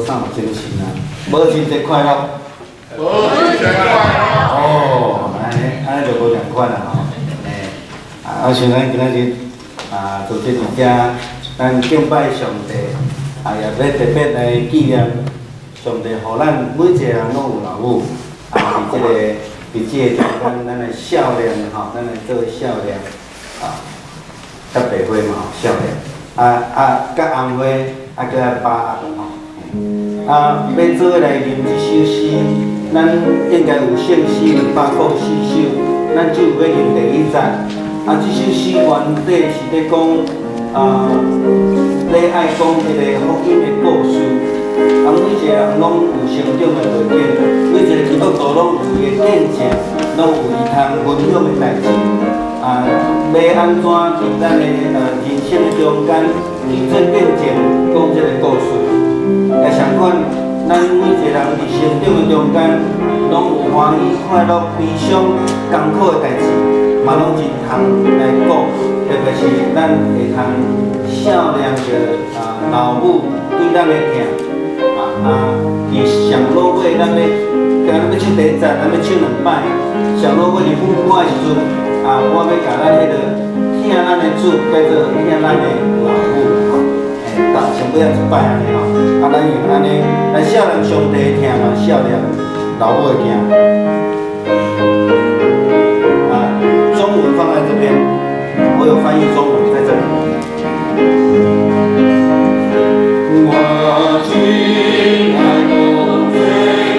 啥有精神啊？母亲节快乐！母亲节快乐！哦，安尼就无共款啦吼。像咱今仔日做这伫遮，咱敬拜上帝，也要特别来纪念上帝，互咱每一个人拢有老母，伫这个中间，咱来孝念吼，咱来做孝念甲爸花嘛吼孝念，甲翁花叫来把吼。要做来念这首诗，咱应该有圣诗294首，咱只有要念第一站。这首诗原底是咧讲，咧爱讲一个福音的故事。每一个人拢有成长的条件，每一个基督徒拢有伊的见证，拢有伊通分享的代志。要安怎伫咱的人生的中间，去做见证，讲这个故事。也相款，咱每一个人伫成长的中间，拢有欢喜、快乐、悲伤、艰苦的代志。嘛，拢真通来讲，特别是咱会通孝念着老母对咱的疼，伫上老尾咱要唱第一站，咱要唱2摆。上老尾伫父母的时阵，我要甲咱迄个疼咱的主，叫做疼咱的老母吼。上尾1摆安尼吼，咱用安尼来孝念上帝的疼嘛，孝念老母的疼。中文放在这边，我有翻译中文在这里。我亲爱的最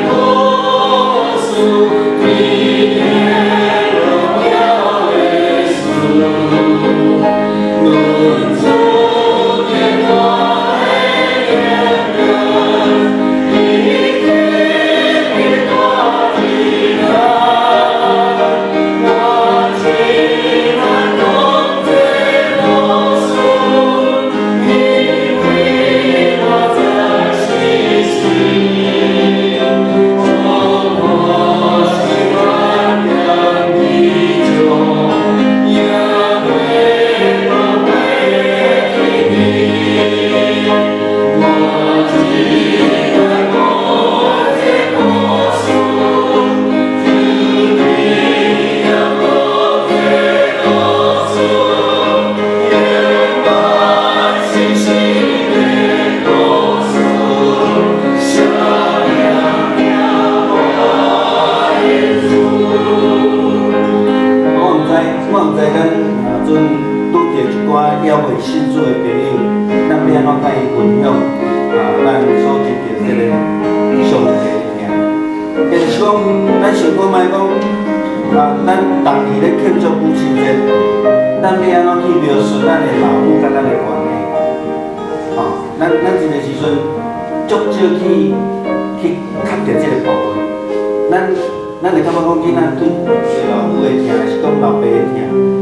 高属的天荣耀耶稣，论主天国的天人，一天多的人。咱会感觉讲囡仔对老母的疼，是讲老爸的疼，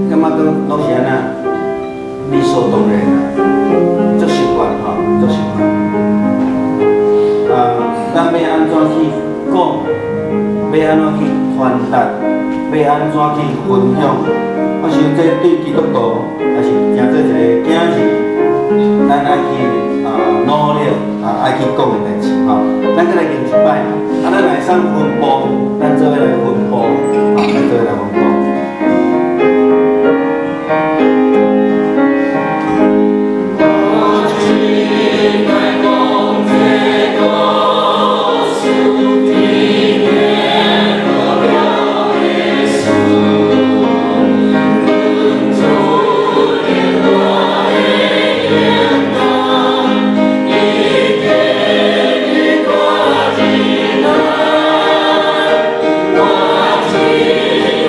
感觉讲拢是安那理所当然啦，足习惯吼，足习惯。咱要安怎去讲？要安怎去传达？要安怎去分享？我想这对基督徒也是真做一个今日，咱爱去努力爱去讲的代志吼。咱再来念1摆，咱来上分布，咱做伙来分布，咱做伙来分布。我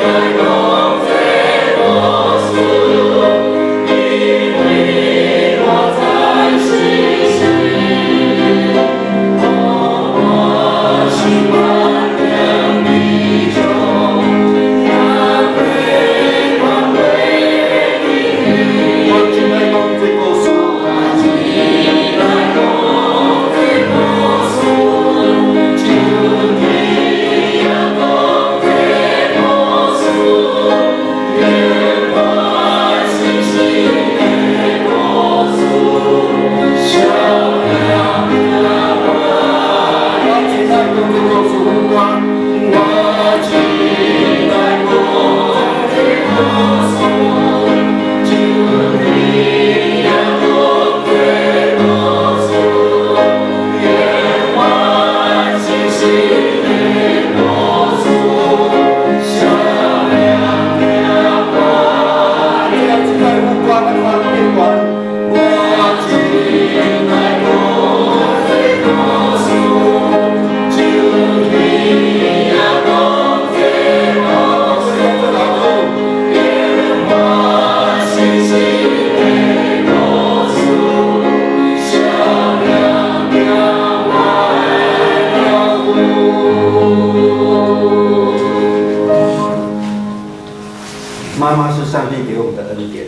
妈妈是上帝给我们的恩典，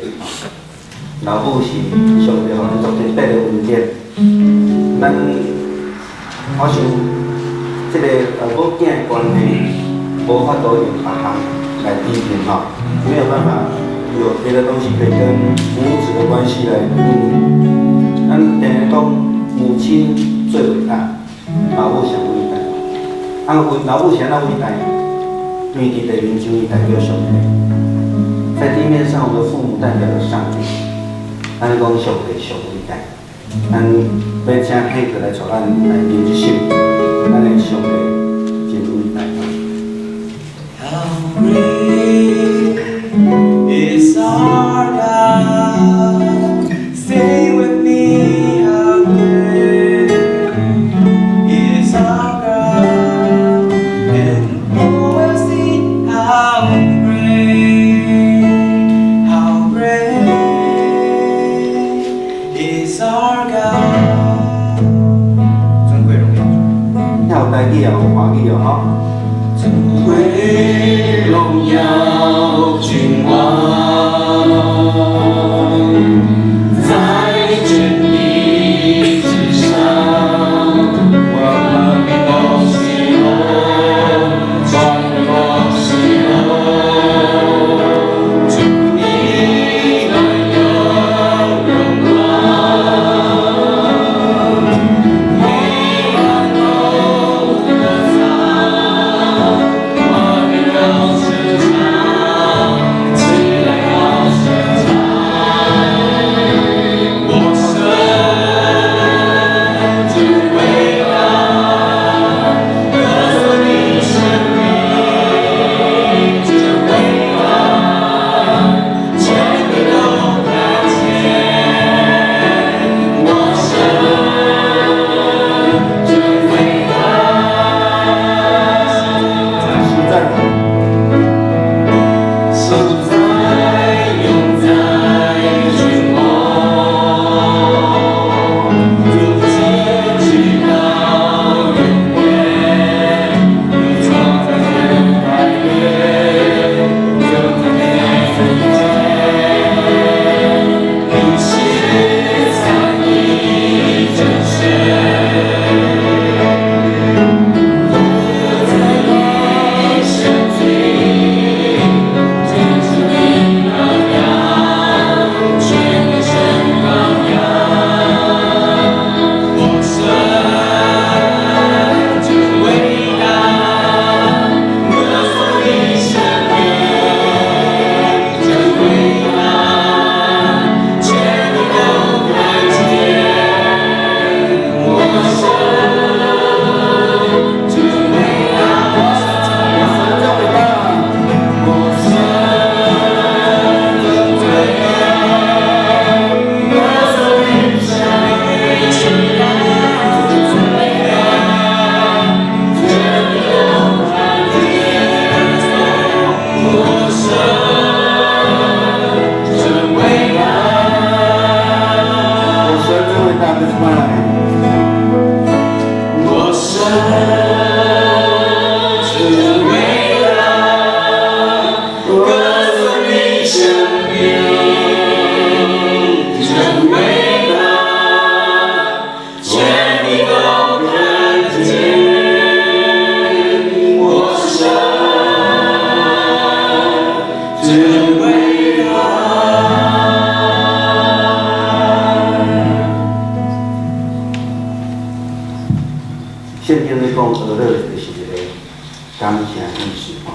老母是上帝给咱昨天带的恩典。我想，这个母囝的关系，无法度用别项来比拼哈，没有办法有别的东西可以跟母子的关系来比拟。咱定定讲，母亲最伟大，老母上伟大。老母是安怎伟大？因为伫地面上伊代表上帝。在地面上，我们的父母代表了上帝，咱讲上帝上伟大，咱要请黑子来带咱来念一首，咱的上帝真伟大。How great is our God? Say with me, how great is our God? And who will see how great?Is our God？ 尊贵荣耀，要有台语也有华语哦哈。尊贵荣耀君王，在真理之上，我们必都喜乐，传光喜乐。祝你满有荣光。你满都歌唱，我们要歌唱，起来要歌唱。我神真伟大，歌颂你生命真伟大，全地都看见我神真伟大。实在的。现在永在君王，如今直到永远，你创造天百月，就在天人间，你是三一真神。现今咧讲俄勒就是一个感谢意思吼。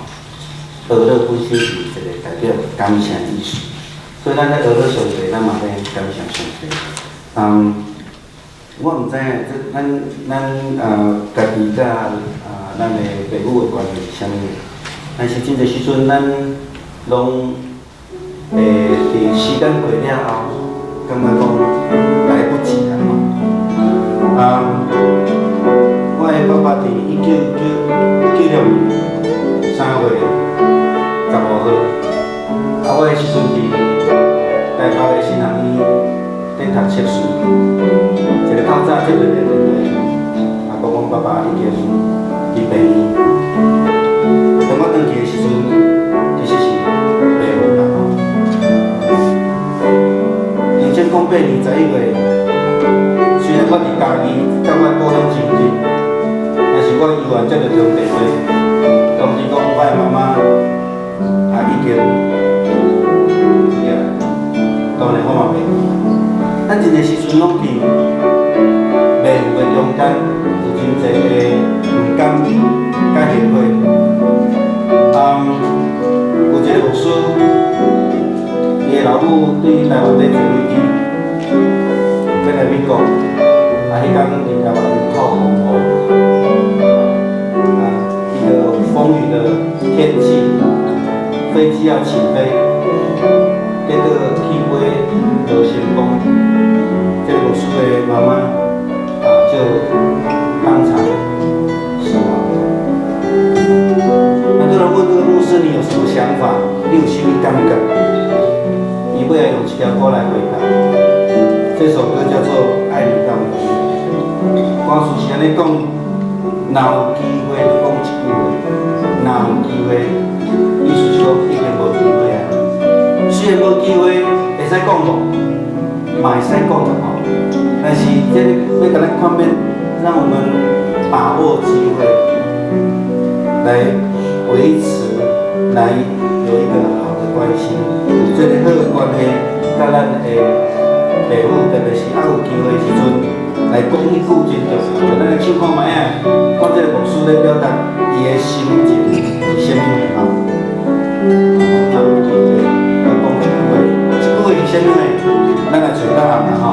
俄勒本身是一个代表感谢的意思，所以咱在俄勒上帝，咱嘛要感谢上帝。我毋知影，这家己甲咱的父母的关系是啥物，但是真侪时阵咱拢伫时间过了后，感觉讲来不及啊吼。我的爸爸伫1996年3月15号，我的时阵伫台北的新学院在读硕士，一个透早接到电话，讲阮爸爸已经去病院。当我转去的时阵，其实是病愈啦吼。2008年11月，虽然我伫家己感觉过很真紧，但是我医院接到通电话，通知讲我的妈妈已经当然我嘛袂。咱真侪时阵拢伫袂赴的中间，有真侪个毋甘甲后悔。有一个牧师，伊的老母对台湾在坐飞机，要来美国，迄天伫台湾靠风雨，一个风雨的天气，飞机要起飞，结果起飞无成功，这个牧师的妈妈就当场死亡。很多人问这个牧师，你有什么想法？你有什么感觉？伊尾仔用一条歌来回答。这首歌叫做《爱你到底》。歌词是安尼讲：若有机会就讲一句话，若有机会，意思是讲已经无机会啊。虽然无机会，会使讲无，嘛会使讲的吼。但是这要甲咱看免，让我们把握机会，来维持，来有一个好的关系。有这个好的关系，甲咱的父母，特别是有机会的时阵，来讲一句真重要。咱来唱看卖啊，看这个牧师咧表达伊的心情是啥物的吼。若有机会，要讲一句话，一句话是啥物呢？咱来找答案啦吼。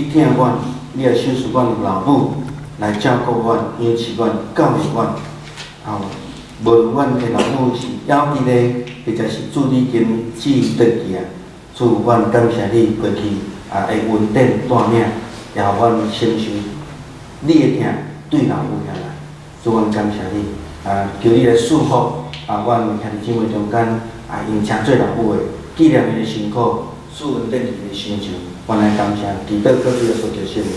你疼阮，你也想是阮老母来照顾阮，因为是阮教育阮。无论阮的老母是夭折咧，或者是祝你今志得去啊，祝阮感谢你过去会稳定大命，也互阮承受你的疼对老母遐来，祝阮感谢你求你来祝福阮兄弟姊妹中间因诚做老母的，纪念伊的辛苦，祝稳定伊的心情，原来感谢，祈祷各位的所求性命。